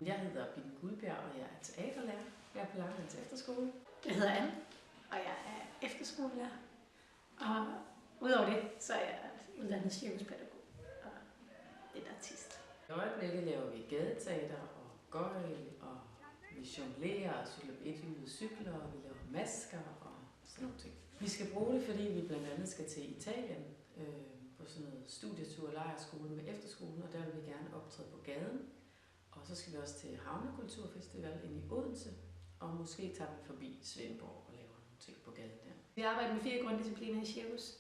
Jeg hedder Bitten Guldbjerg, og jeg er teaterlærer. Jeg er på Langelands Efterskole. Jeg hedder Anne, og jeg er efterskolelærer. Og udover det, så er jeg uddannet cirkuspædagog og lidt artist. I øjeblikket laver vi gadeteater og gøgl, og vi jonglerer og cykler på ethjulede cykler, og vi laver masker og sådan nogle ting. Vi skal bruge det, fordi vi blandt andet skal til Italien på sådan noget studietur og lejrskole med efterskolen, og der vil vi gerne optræde på gaden. Og så skal vi også til Havnekulturfestival inde i Odense, og måske tager vi forbi Svendborg og laver nogle ting på gaden der. Vi arbejder med 4 grunddiscipliner i cirkus,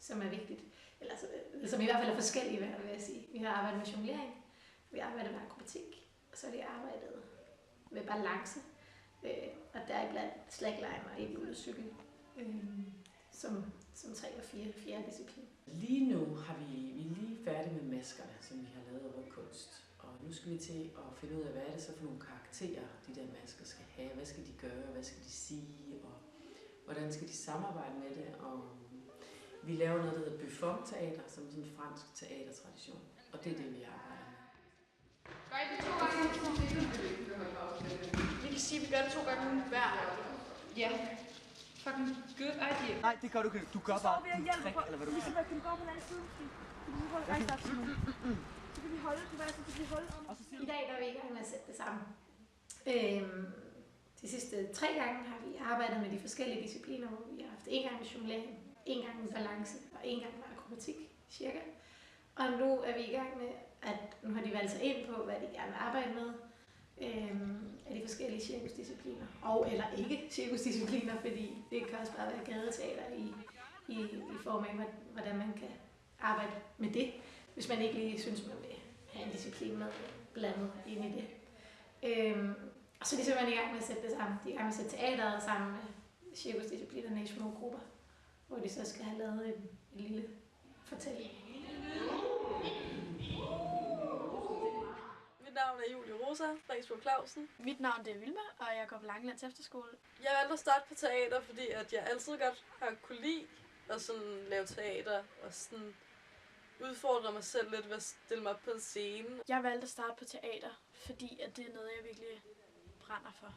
som er vigtigt, eller som i hvert fald er forskellige, vil jeg sige. Vi har arbejdet med jonglering, vi har arbejdet med akrobatik, og så har vi arbejdet med balance, og deriblandt slackline og ethjulet cykel, som 3 og 4 disciplin. Lige nu er vi lige færdige med maskerne, som vi har lavet af kunst. Og nu skal vi til at finde ud af, hvad er det så for nogle karakterer, de der masker skal have. Hvad skal de gøre, hvad skal de sige, og hvordan skal de samarbejde med det. Og vi laver noget, der hedder Buffon-teater, som er sådan en fransk teatertradition. Og det er det, vi arbejder med. Vi kan sige, at vi gør det 2 gange hver. Ja. Fucking good idea. Nej, det gør du ikke. Du gør bare en trick, eller hvad du gør. Kan du gå på den anden side, måske? Kan du holde rejse op til nu? Så kan vi holde den, så kan vi holde om. I dag der er vi i gang med at sætte det sammen. De sidste 3 gange har vi arbejdet med de forskellige discipliner, hvor vi har haft 1 gang med jonglering, 1 gang med balance og 1 gang med akrobatik, cirka. Og nu er vi i gang med, at nu har de valgt sig ind på, hvad de gerne vil arbejde med af de forskellige cirkusdiscipliner. Og eller ikke cirkusdiscipliner, fordi det kan også bare være gadeteater i form af, hvordan man kan arbejde med det, hvis man ikke lige synes, man vil have en disciplin med blandet ind i det. Og så er de simpelthen i gang med at sætte det sammen. De er i gang med at sætte teateret sammen med cirkusdisciplinerne i små grupper, hvor de så skal have lavet en lille fortælling. Mit navn er Julie Rosa Friksbo Clausen. Mit navn er Vilma, og jeg går på Langelands Efterskole. Jeg valgte at starte på teater, fordi at jeg altid godt har kunne lide at sådan lave teater og sådan udfordre mig selv lidt ved at stille mig op på en scene. Jeg valgte at starte på teater, fordi at det er noget, jeg virkelig brænder for.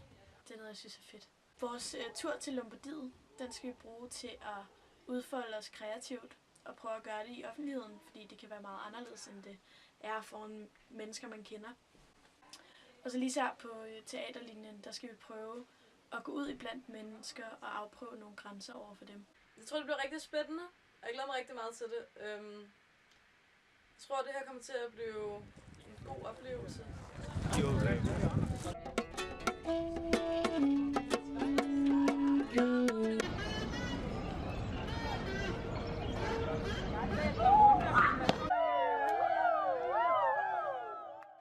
Det er noget, jeg synes er fedt. Vores tur til Lombardiet, den skal vi bruge til at udfolde os kreativt og prøve at gøre det i offentligheden, fordi det kan være meget anderledes, end det er foran mennesker, man kender. Og så lige så på teaterlinjen, der skal vi prøve at gå ud iblandt mennesker og afprøve nogle grænser over for dem. Jeg tror, det bliver rigtig spændende, og jeg glæder mig rigtig meget til det. Jeg tror, det her kommer til at blive en god oplevelse.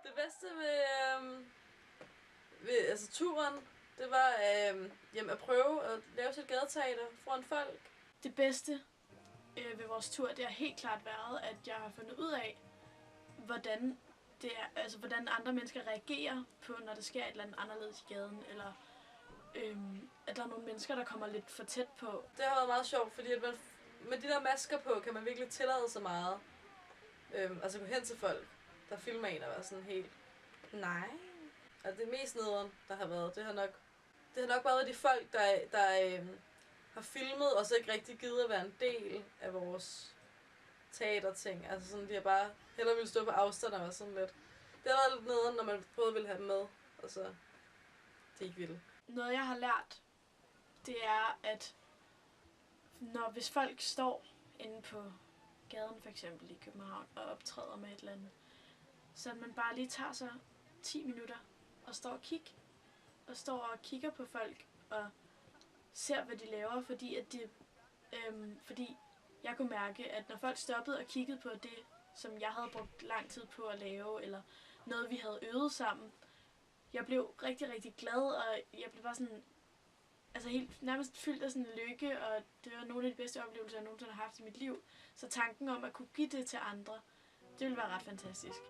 Det bedste ved turen, det var at prøve at lave sit gadeteater foran folk. Det bedste ved vores tur, det har helt klart været, at jeg har fundet ud af, hvordan andre mennesker reagerer på, når der sker et eller andet anderledes i gaden, eller at der er nogle mennesker, der kommer lidt for tæt på. Det har været meget sjovt, fordi at man, med de der masker på, kan man virkelig tillade sig meget. Altså gå hen til folk, der filmer en og være sådan helt, nej. Og det mest nederen, der har været, det har nok været de folk, der har filmet og så ikke rigtig givet at være en del af vores teaterting. Altså sådan, de har bare hellere ville stå på afstand og være sådan lidt. Det har været lidt nederen, når man prøvede ville have dem med, og så det ikke ville. Noget jeg har lært, det er, at hvis folk står inde på gaden for eksempel i København og optræder med et eller andet, så at man bare lige tager sig 10 minutter og står og kigger på folk og ser, hvad de laver, fordi jeg kunne mærke, at når folk stoppede og kiggede på det, som jeg havde brugt lang tid på at lave, eller noget, vi havde øvet sammen, jeg blev rigtig, rigtig glad, og jeg blev bare sådan, altså helt nærmest fyldt af sådan lykke, og det var nogle af de bedste oplevelser, jeg nogensinde har haft i mit liv. Så tanken om at kunne give det til andre, det ville være ret fantastisk.